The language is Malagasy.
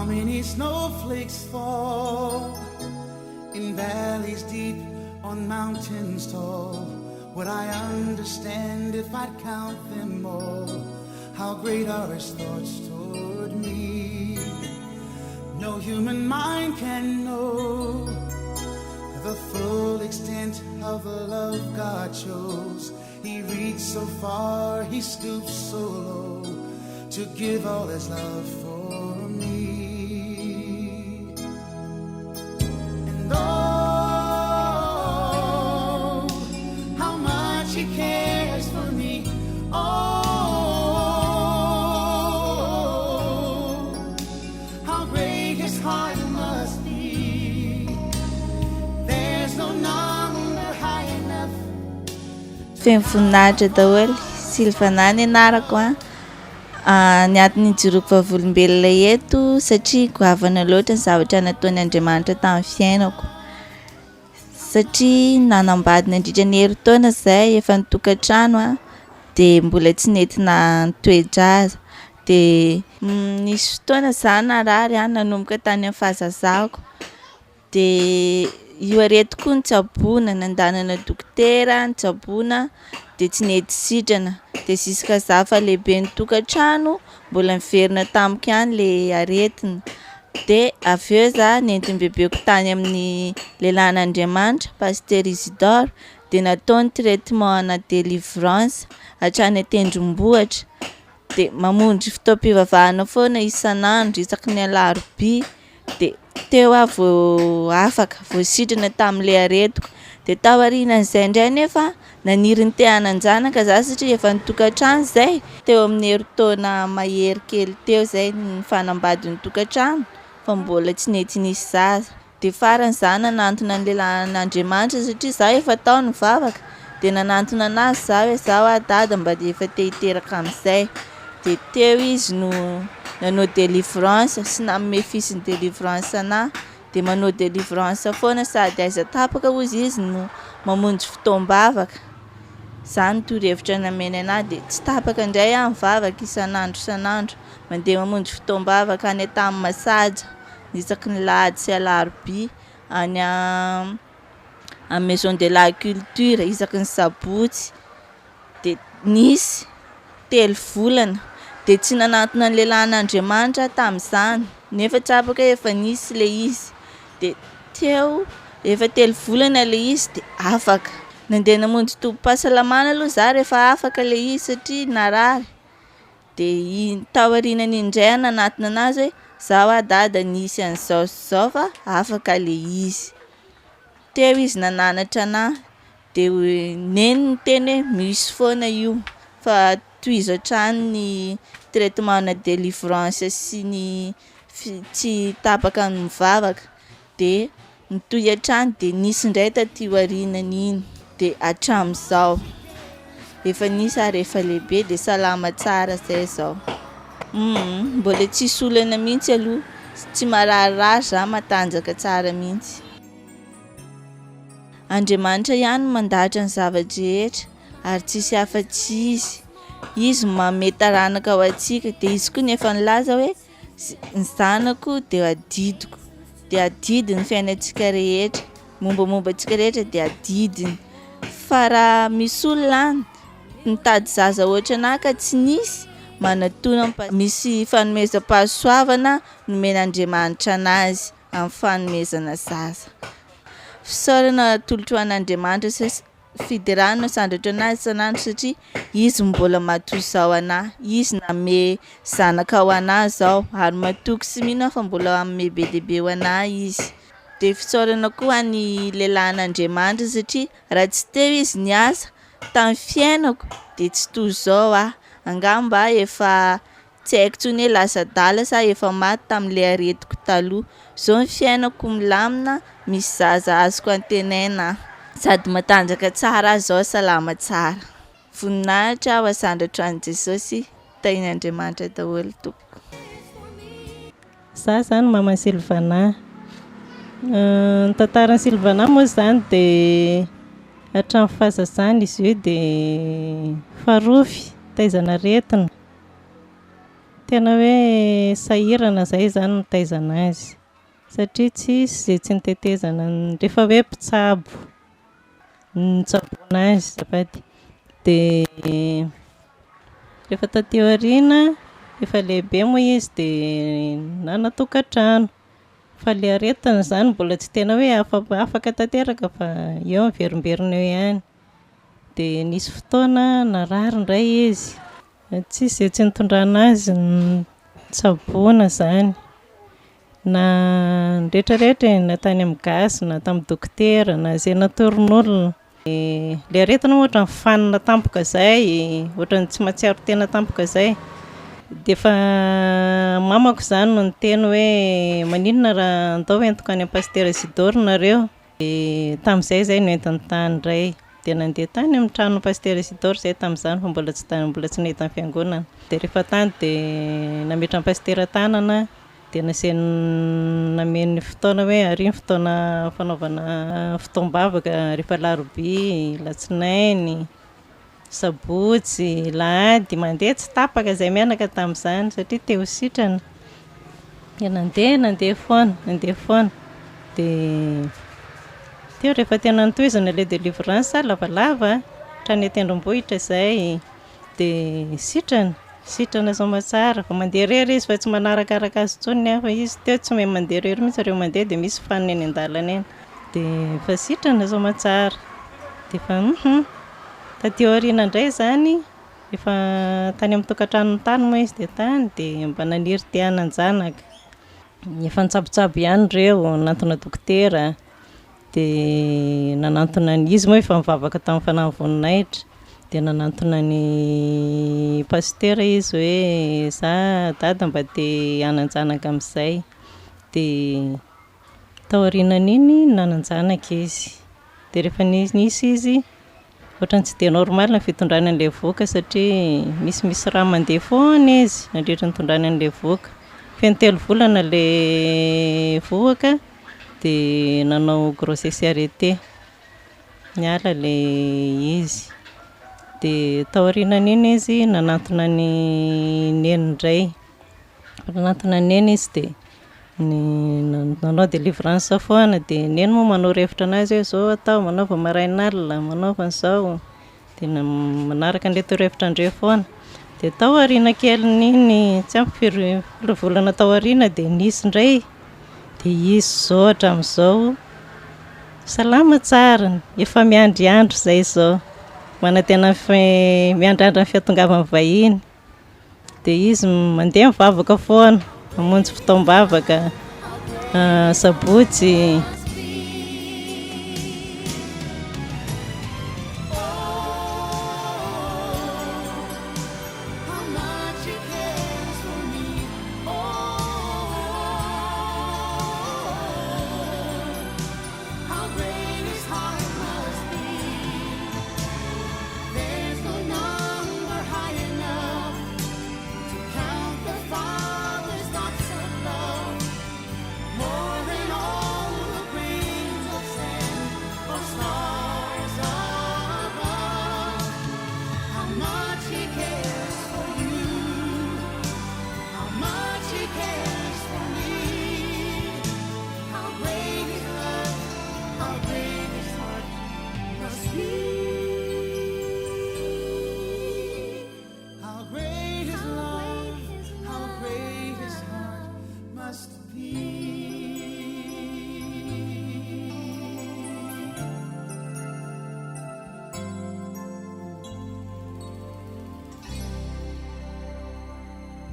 How many snowflakes fall in valleys deep, on mountains tall? Would I understand if I'd count them all? How great are his thoughts toward me? No human mind can know the full extent of the love God shows. He reached so far, he stooped so low to give all his love for me. And oh, how much he cares for me. Oh, how great his heart must be. There's no number high enough. Femivoninahitra daholo Silvana ny anarako ny atin'ny joroako vavolombelona eto satria goavana loatra ny zavatra nataony Andriamanitra tamin'ny fiainako. Satria nanambady nandritra ny herintaona zay efa nitokantrano dia mbola tsy nentina nitoedraza. Dia nisy fotoana za narary nanomboka tany amin'ny fahazazako. Dia io arety koa nitsaboana, nandanana dokotera, nitsaboana dia tsy nety sidrana. Dia ziska za fa lehibe nitokantrano mbola miverina tamiko ihany le aretina. Dia avy eo za nentin'ny bebeko tany amin'ny lehilahin'Andriamanitra, Pasteur Isidore, dia nataony traitement ana délivrance hatrany an-tendrombohitra. Dia mamonjy fotoam-pivavahana foana isan'andro isaky ny alarobia. Dia teo aho vao afaka, vao sidrana tamin'ilay aretiko. Dia tao aorianan'izay indray nefa naniry ny te-hananjanaka za satria efa nitokantrano zay. Teo amin'ny herintaona mahery kely teo zay ny fanambady ny tokantrano fa mbola tsy nety nisy zaza. Dia farany za nanantona ny lehilahin'Andriamanitra satria za efa tao nivavaka. Dia nanantona anazy za hoe zaho dada mba dia efa te hiteraka amin'izay. Dia teo izy no nanao délivrance sy nanome fisy ny délivrance anahy. Dia manao délivrance foana sady aiza tapaka hozy izy no mamonjy fotoam-bavaka. Za ny torohevitra nameny anahy dia tsy tapaka indray aho mivavaka isan'andro. Mandeha mamonjy fotoam-bavaka any tamin'ny Masaja isaky ny Lahady sy Alarobia, any amin'ny Maison de la Culture isaky ny Sabotsy. Dia nisy 3 volana dia tsy nanantona ny lehilahin'Andriamanitra tamin'izany nefa tsapaka efa nisy le izy. Dia teo efa 3 volana le izy dia afaka. Nandeha namonjy tombom-pahasalamana aloha za rehefa afaka le izy satria narary. Dia tao aorianany indray nanantona anazy hoe zaho dada nisy an'izao sy izao fa afaka le izy. Teo izy nananatra anahy dia neny teny hoe misy foana io fa tohizo hatrany ny traitement na délivrance sy ny tsy tapaka ny mivavaka. Dia nitohy hatrany dia nisy indray taty aorianany iny. Dia hatramin'izao efa nisy ary efa lehibe dia salama tsara zay izao. Mbola tsisy olana mihitsy aloha, tsy mararirary za, matanjaka tsara mihitsy. Andriamanitra ihany mandahatra ny zavatra ary tsisy afa-tsy izy manome taranaka ho antsika. Dia izy koa nefa nilaza hoe ny zanako dia adidiko, dia adidi ny fiainantsika rehetra, mombamomba antsika rehetra dia adidiny. Fa raha misy olona mitady zaza ohatra anahy ka tsy nisy, manatona misy fanomezam-pahasoavana nomen'Andriamanitra anazy amin'ny fanomezana zaza. Fisaorana tolotro an'Andriamanitra sy fiderana sandratra anazy isan'andro satria izy mbola matoy izao anahy. Izy nanome zanaka ho anahy izao ary matoky sy mino fa mbola hanome be dia be ho anahy izy. Dia fisaorana koa ny lehilahin'Andriamanitra satria raha tsy teo izy niasa tamin'ny fiainako dia tsy toy izao angamba efa tsy haiko tsony hoe lasa-dala sa efa maty tamin'ilay aretiko taloha. Izao ny fiainako milamina, misy zaza azoko antenaina sady matanjaka tsara izao, salama tsara. Voninahitra aho asandratro an'i Jesosy, tain'Andriamanitra daholo tompoko. Za zany maman Silvana. Ny tantaran'i Silvana moa zany dia hatramin'ny fahazazany izy io dia farofy, taizana aretina. tena hoe sahirana izay zany no taizana azy satria tsy isy izay tsy nitetezana rehefa hoe mpitsabo nitsaboana azy zafady. Dia rehefa taty aoriana efa lehibe moa izy dia nanatokantrano fa ilay aretina izany mbola tsy tena hoe afaka tanteraka fa eo miverimberina eo ihany. Dia nisy fotoana narary indray izy, tsy izay tsy nitondrana azy ny tsaboana izany na rehetrarehetra na tany amin'ny gasy na tamin'ny dokotera na izay natorin'olona. Ilay aretina ohatra ny fanina tampoka izay, ohatra ny tsy mahatsiaro tena tampoka izay. Dia efa mamako izany no niteny hoe maninona raha andao entoka any amin'ny pasteur Isidore nareo. Dia tamin'izay izay no entiny tany indray. Dia nandeha tany amin'ny trano pasteur Isidore izay tamin'izany fa mbola tsy nahita ny fiangonana. Dia rehefa tany dia nametra ny pasteur tanana dia naseny nameny fotoana hoe ary ny fotoana fanaovana fotoam-bavaka rehefa alarobia, latsinainy, sabotsy, lahady mandeha tsy tapaka izay mianaka tamin'izany satria te ho sitrana. Dia nandeha foana dia teo rehefa tena nitohizana ilay délivrance lavalava hatrany an-tendrombohitra izay dia sitrana soamantsara fa mandeha irery izy fa tsy manarakaraka azy intsony fa izy teo tsy mahay mandeha irery mihitsy ireo mandeha dia misy faniny eny an-dalana eny dia efa sitrana soamantsara. Dia efa taty aoriana indray izany efa tany amin'ny tokantrano tany moa izy dia tany dia mba naniry te hanan-janaka. Efa nitsabotsabo ihany ireo nantona dokotera dia nanantona izy moa efa mivavaka tamin'ny fanahy voninahitra. Dia nanantona ny pasteur izy hoe za dada mba te hanan-janaka amin'izay. Dia tao aorianan'iny nanan-janaka izy. Dia rehefa nisy izy ohatran'ny tsy dia normal ny fitondrana an'ilay voaka satria misy raha mandeha foana izy nandritra ny tondrana an'ilay voaka. Feno 3 volana ilay voaka dia nanao grossesse arrêtée, niala ilay izy. Dia tao aorianan'iny izy nanantona ny neny indray. Nanantona ny neny izy dia nanao délivrance foana dia neny moa manoro hevitra anazy hoe izao atao manaova marain'alina, manaova an'izao. Dia manaraka an'ilay torohevitra indray foana. Dia tao aoriana kelin'iny tsy ampy firy volana tao aoriana dia nisy indray. Dia izy izao hatramin'izao salama tsara, efa miandriandro izay izao. Manantena miandrandra ny fihatongavan'ny vahiny. Dia izy mandeha mivavaka foana, mamonjy fotoam-bavaka, sabotsy. How great is love, how great is heart, must be.